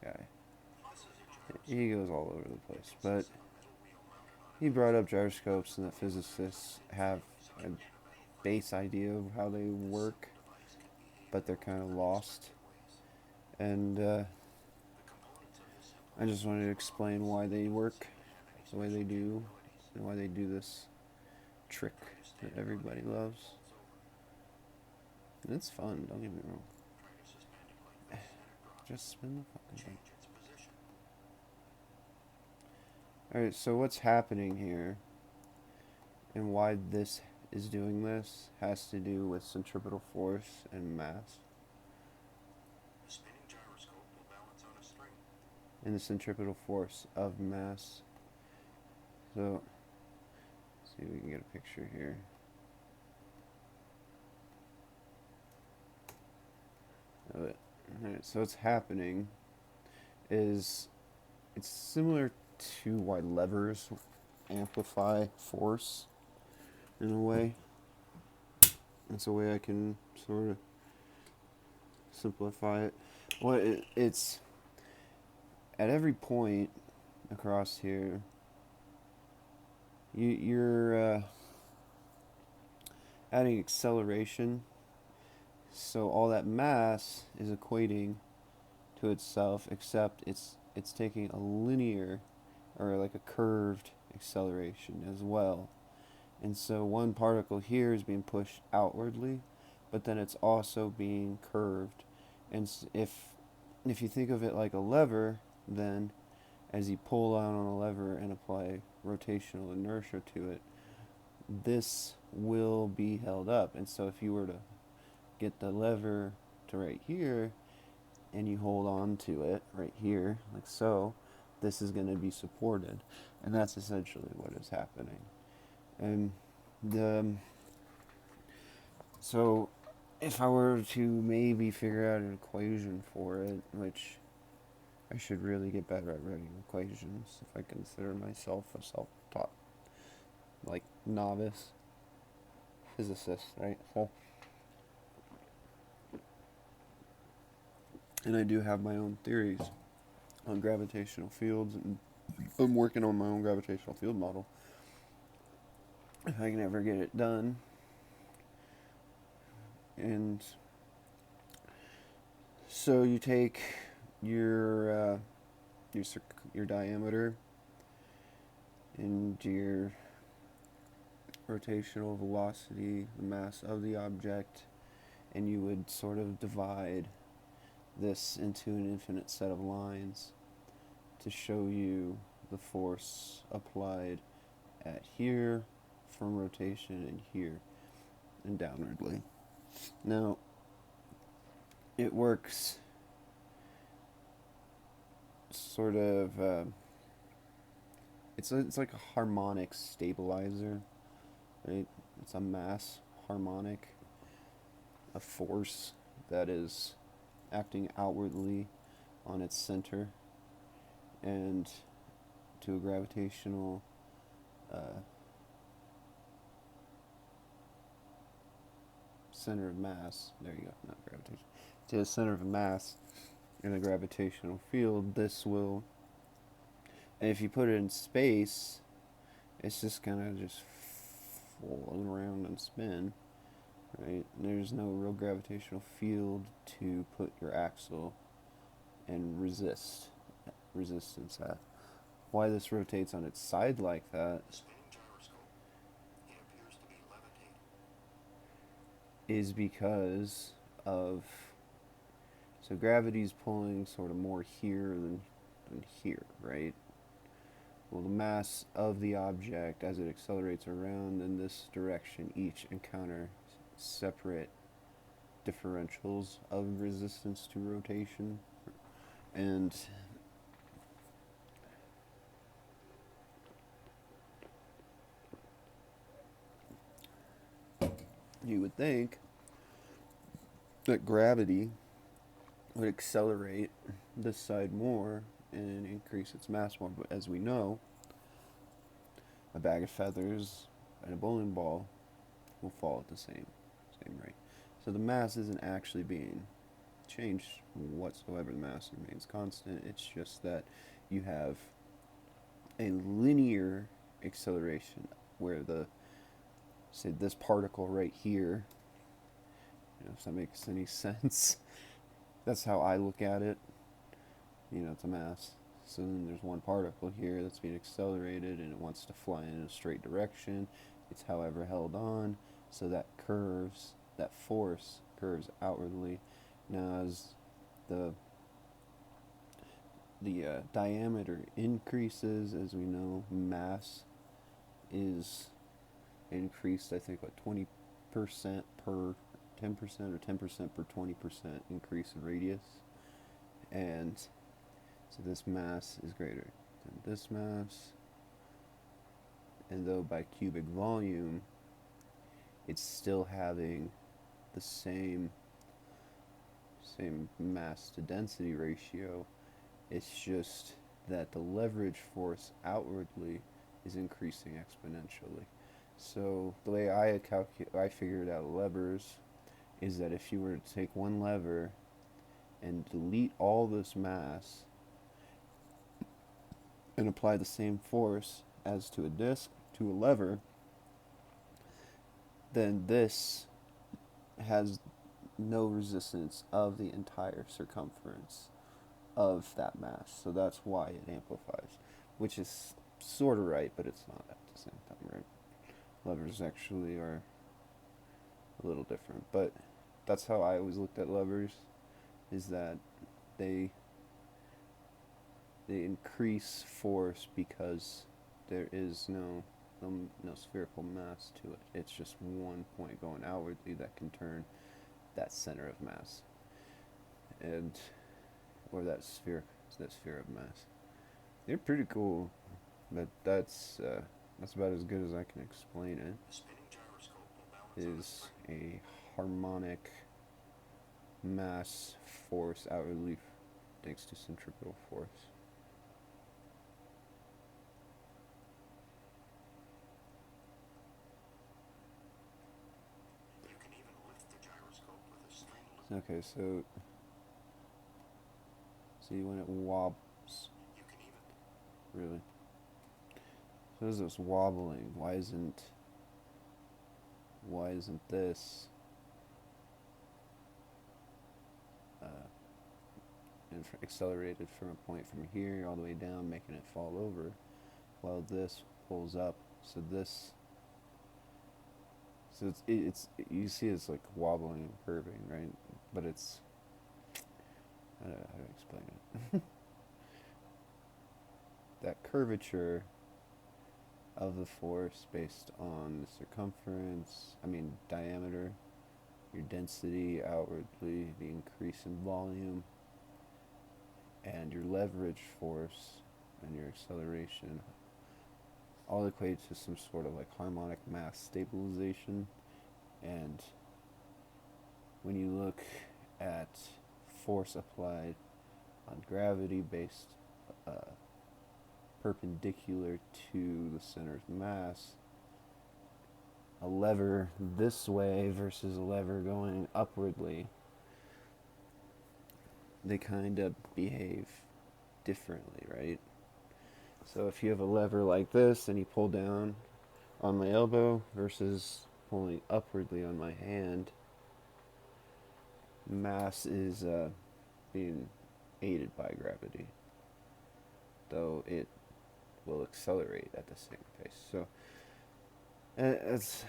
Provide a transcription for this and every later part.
guy. He goes all over the place. But he brought up gyroscopes and that physicists have a base idea of how they work, but they're kind of lost. And I just wanted to explain why they work the way they do and why they do this trick that everybody loves. And it's fun, don't get me wrong. Just spin the fucking thing. Alright, so what's happening here and why this is doing this has to do with centripetal force and mass. And the centripetal force of mass. So, let's see if we can get a picture here. Of it. Alright, so what's happening is it's similar to why levers amplify force in a way. That's a way I can sort of simplify it. Well, it's at every point across here, you're adding acceleration, so all that mass is equating to itself, except it's taking a linear or like a curved acceleration as well. And so one particle here is being pushed outwardly, but then it's also being curved. And if you think of it like a lever, then as you pull down on a lever and apply rotational inertia to it, this will be held up. And so if you were to get the lever to right here and you hold on to it right here like so, this is going to be supported. And that's essentially what is happening. And so if I were to maybe figure out an equation for it, which I should really get better at writing equations if I consider myself a self-taught, like, novice physicist, right? Well, and I do have my own theories on gravitational fields, and I'm working on my own gravitational field model. If I can ever get it done. And so you take your diameter and your rotational velocity, the mass of the object, and you would sort of divide this into an infinite set of lines to show you the force applied at here from rotation and here and downwardly. Now, it works sort of, it's like a harmonic stabilizer, right? It's a mass harmonic, a force that is acting outwardly on its center and to a gravitational center of mass. There you go, not gravitation. To a center of mass in a gravitational field, this will, and if you put it in space, it's just gonna just float around and spin, right? There's no real gravitational field to put your axle and resistance at. Why this rotates on its side like that is because of, so gravity's pulling sort of more here than here, right? Well, the mass of the object as it accelerates around in this direction each encounter separate differentials of resistance to rotation. And you would think that gravity would accelerate this side more and increase its mass more, but as we know, a bag of feathers and a bowling ball will fall at the same rate. So the mass isn't actually being change whatsoever. The mass remains constant. It's just that you have a linear acceleration where say this particle right here, if that makes any sense. That's how I look at it. It's a mass. So then there's one particle here that's being accelerated and it wants to fly in a straight direction. It's however held on, so that force curves outwardly. Now as the diameter increases, as we know, mass is increased, I think, 20% per 10% or 10% per 20% increase in radius. And so this mass is greater than this mass. And though by cubic volume, it's still having the same mass to density ratio, it's just that the leverage force outwardly is increasing exponentially. So the way I figured out levers is that if you were to take one lever and delete all this mass and apply the same force as to a disc to a lever, then this has no resistance of the entire circumference of that mass. So that's why it amplifies, which is sort of right, but it's not at the same time, right? Levers actually are a little different, but that's how I always looked at levers, is that they increase force because there is no spherical mass to it. It's just one point going outwardly that can turn that center of mass, or that sphere of mass. They're pretty cool, but that's about as good as I can explain it. The spinning gyroscope will balance Is a harmonic mass force outwardly thanks to centripetal force. You can even lift the gyroscope with a string. Okay, so see when it wobbles, You can even really. So as it's wobbling, why isn't this accelerated from a point from here all the way down, making it fall over, while this pulls up? So it's you see it's like wobbling and curving, right? But it's, I don't know how to explain it. That curvature of the force based on the diameter, your density outwardly, the increase in volume, and your leverage force and your acceleration all equate to some sort of like harmonic mass stabilization. And when you look at force applied on gravity based perpendicular to the center of mass, a lever this way versus a lever going upwardly, they kind of behave differently, right? So if you have a lever like this and you pull down on my elbow versus pulling upwardly on my hand, mass is being aided by gravity, though it will accelerate at the same pace. So that's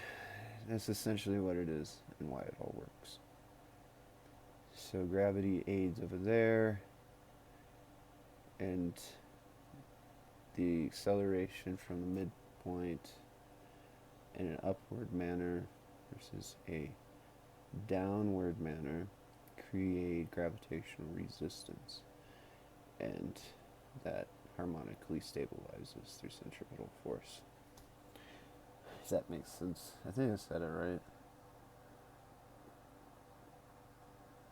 essentially what it is and why it all works. So gravity aids over there, and the acceleration from the midpoint in an upward manner versus a downward manner create gravitational resistance, and that harmonically stabilizes through centripetal force. Does that make sense? I think I said it right.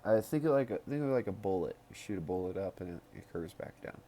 I think of like a bullet. You shoot a bullet up and it curves back down.